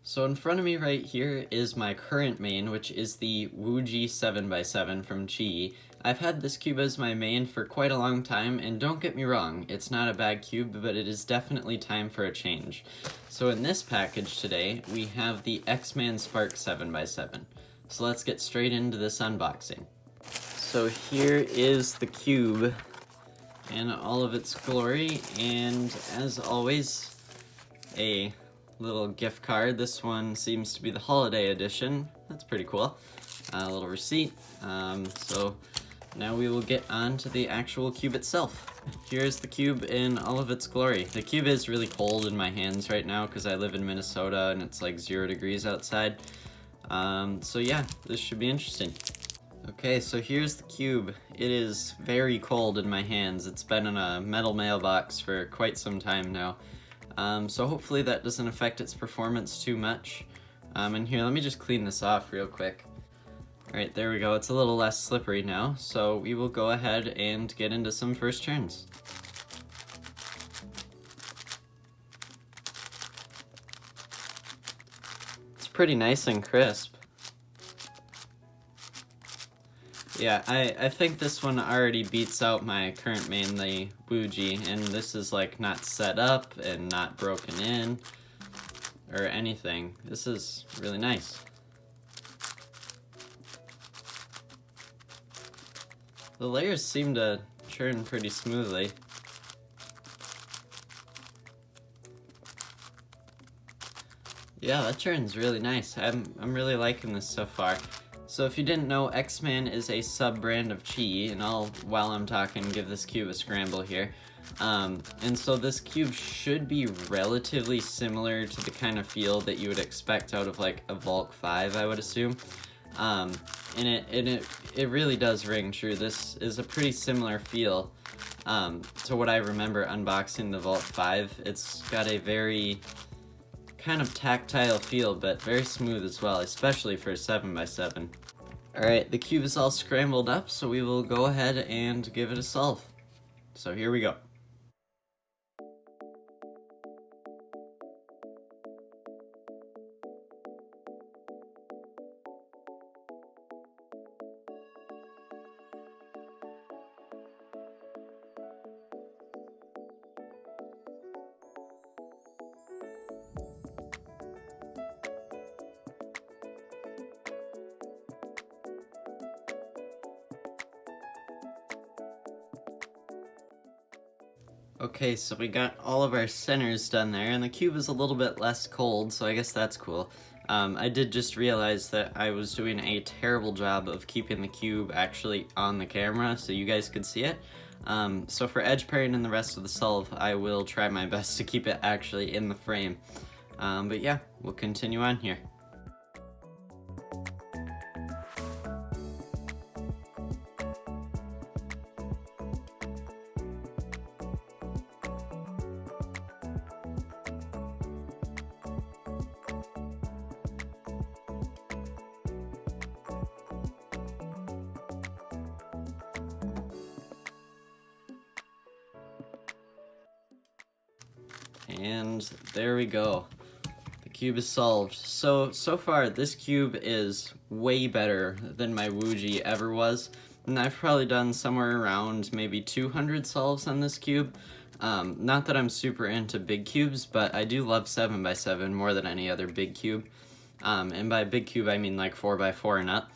So in front of me right here is my current main, which is the Wuji 7x7 from Chi. I've had this cube as my main for quite a long time, and don't get me wrong, it's not a bad cube, but it is definitely time for a change. So in this package today, we have the X-Man Spark 7x7. So let's get straight into this unboxing. So here is the cube in all of its glory, and as always, a little gift card. This one seems to be the holiday edition. That's pretty cool. A little receipt. So now we will get on to the actual cube itself. Here's the cube in all of its glory. The cube is really cold in my hands right now because I live in Minnesota and it's like 0 degrees outside. So yeah, this should be interesting. Okay, so here's the cube. It is very cold in my hands. It's been in a metal mailbox for quite some time now. So hopefully that doesn't affect its performance too much. And here, let me just clean this off real quick. Alright, there we go. It's a little less slippery now, so we will go ahead and get into some first turns. It's pretty nice and crisp. Yeah, I think this one already beats out my current main, the Wuji, and this is like not set up and not broken in or anything. This is really nice. The layers seem to churn pretty smoothly. Yeah, that churns really nice. I'm really liking this so far. So if you didn't know, X-Man is a sub-brand of Chi, and while I'm talking, give this cube a scramble here. And so this cube should be relatively similar to the kind of feel that you would expect out of like a Volk 5, I would assume. And it really does ring true. This is a pretty similar feel to what I remember unboxing the Volk 5. It's got a very kind of tactile feel, but very smooth as well, especially for a 7x7. Alright, the cube is all scrambled up, so we will go ahead and give it a solve. So here we go. Okay, so we got all of our centers done there, and the cube is a little bit less cold, so I guess that's cool. I did just realize that I was doing a terrible job of keeping the cube actually on the camera so you guys could see it. So for edge pairing and the rest of the solve, I will try my best to keep it actually in the frame. But yeah, we'll continue on here. And there we go. The cube is solved. So far, this cube is way better than my Wuji ever was. And I've probably done somewhere around maybe 200 solves on this cube. Not that I'm super into big cubes, but I do love 7x7 more than any other big cube. And by big cube, I mean like 4x4 and up.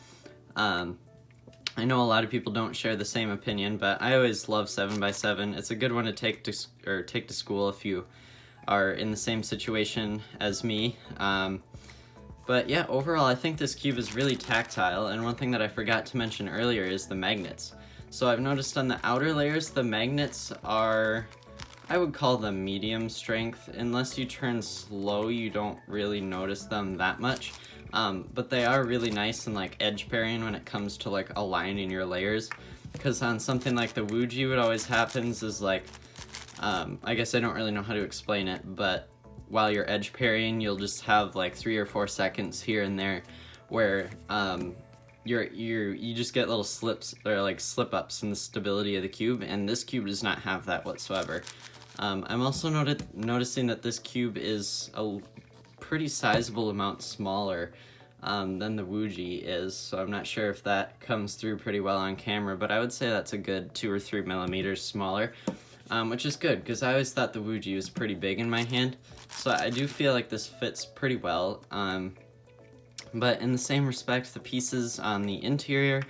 I know a lot of people don't share the same opinion, but I always love 7x7. It's a good one to take to school if you are in the same situation as me. But yeah, overall I think this cube is really tactile, and one thing that I forgot to mention earlier is the magnets. So I've noticed on the outer layers the magnets are, I would call them medium strength. Unless you turn slow, you don't really notice them that much. But they are really nice and like edge pairing when it comes to like aligning your layers. Because on something like the Wuji, what always happens is like, I guess I don't really know how to explain it, but while you're edge pairing, you'll just have like 3 or 4 seconds here and there where you just get little slips or like slip ups in the stability of the cube, and this cube does not have that whatsoever. I'm also noticing that this cube is pretty sizable amount smaller than the Woogie is, so I'm not sure if that comes through pretty well on camera, but I would say that's a good 2 or 3 millimeters smaller, which is good because I always thought the Woogie was pretty big in my hand, so I do feel like this fits pretty well. But in the same respect, the pieces on the interior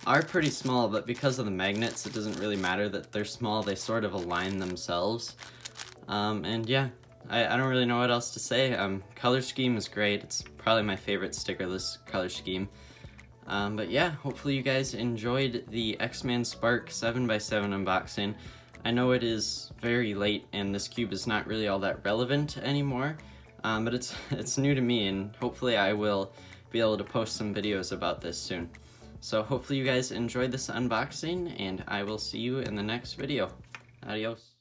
are pretty small, but because of the magnets, it doesn't really matter that they're small, they sort of align themselves. And yeah, I don't really know what else to say. Color scheme is great. It's probably my favorite stickerless color scheme. But yeah, hopefully you guys enjoyed the X-Man Spark 7x7 unboxing. I know it is very late and this cube is not really all that relevant anymore, but it's new to me, and hopefully I will be able to post some videos about this soon. So hopefully you guys enjoyed this unboxing, and I will see you in the next video. Adios.